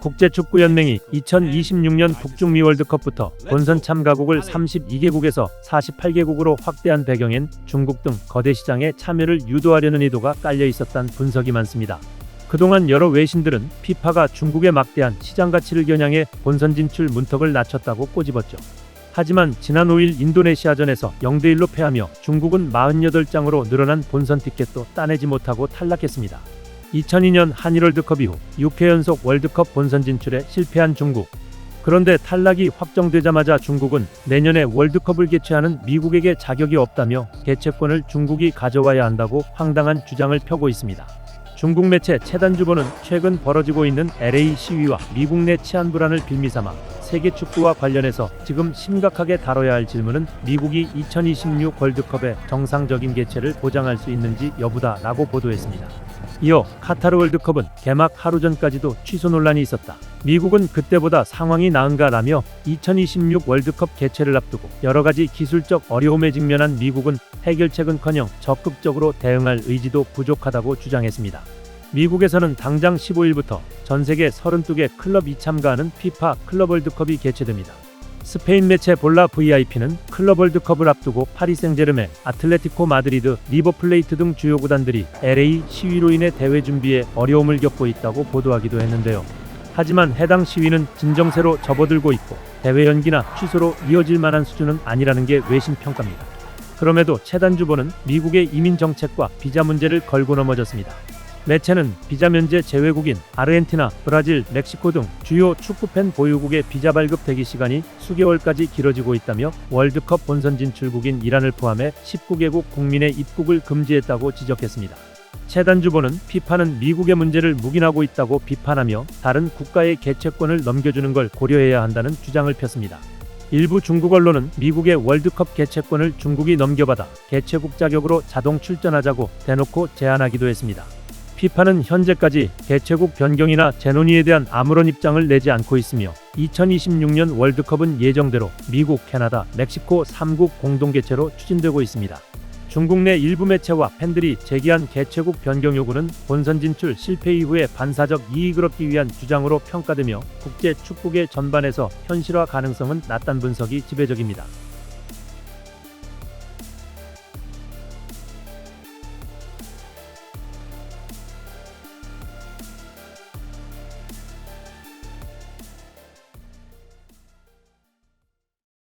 국제축구연맹이 2026년 북중미 월드컵부터 본선 참가국을 32개국에서 48개국으로 확대한 배경엔 중국 등 거대 시장에 참여를 유도하려는 의도가 깔려 있었다는 분석이 많습니다. 그동안 여러 외신들은 피파가 중국의 막대한 시장 가치를 겨냥해 본선 진출 문턱을 낮췄다고 꼬집었죠. 하지만 지난 5일 인도네시아전에서 0대1로 패하며 중국은 48장으로 늘어난 본선 티켓도 따내지 못하고 탈락했습니다. 2002년 한일월드컵 이후 6회 연속 월드컵 본선 진출에 실패한 중국. 그런데 탈락이 확정되자마자 중국은 내년에 월드컵을 개최하는 미국에게 자격이 없다며 개최권을 중국이 가져와야 한다고 황당한 주장을 펴고 있습니다. 중국 매체 채단주보는 최근 벌어지고 있는 LA 시위와 미국 내 치안 불안을 빌미삼아 세계 축구와 관련해서 지금 심각하게 다뤄야 할 질문은 미국이 2026 월드컵의 정상적인 개최를 보장할 수 있는지 여부다라고 보도했습니다. 이어 카타르 월드컵은 개막 하루 전까지도 취소 논란이 있었다. 미국은 그때보다 상황이 나은가라며 2026 월드컵 개최를 앞두고 여러가지 기술적 어려움에 직면한 미국은 해결책은커녕 적극적으로 대응할 의지도 부족하다고 주장했습니다. 미국에서는 당장 15일부터 전세계 32개 클럽이 참가하는 피파 클럽 월드컵이 개최됩니다. 스페인 매체 볼라 VIP는 클럽 월드컵을 앞두고 파리 생제르맹, 아틀레티코 마드리드, 리버플레이트 등 주요 구단들이 LA 시위로 인해 대회 준비에 어려움을 겪고 있다고 보도하기도 했는데요. 하지만 해당 시위는 진정세로 접어들고 있고 대회 연기나 취소로 이어질 만한 수준은 아니라는 게 외신 평가입니다. 그럼에도 채단주보는 미국의 이민 정책과 비자 문제를 걸고 넘어졌습니다. 매체는 비자 면제 제외국인 아르헨티나, 브라질, 멕시코 등 주요 축구팬 보유국의 비자 발급 대기 시간이 수개월까지 길어지고 있다며 월드컵 본선 진출국인 이란을 포함해 19개국 국민의 입국을 금지했다고 지적했습니다. 채단주보는 피파는 미국의 문제를 묵인하고 있다고 비판하며 다른 국가의 개최권을 넘겨주는 걸 고려해야 한다는 주장을 폈습니다. 일부 중국 언론은 미국의 월드컵 개최권을 중국이 넘겨받아 개최국 자격으로 자동 출전하자고 대놓고 제안하기도 했습니다. 피파는 현재까지 개최국 변경이나 재논의에 대한 아무런 입장을 내지 않고 있으며 2026년 월드컵은 예정대로 미국, 캐나다, 멕시코 3국 공동 개최로 추진되고 있습니다. 중국 내 일부 매체와 팬들이 제기한 개최국 변경 요구는 본선 진출 실패 이후에 반사적 이익을 얻기 위한 주장으로 평가되며 국제 축구계 전반에서 현실화 가능성은 낮다는 분석이 지배적입니다.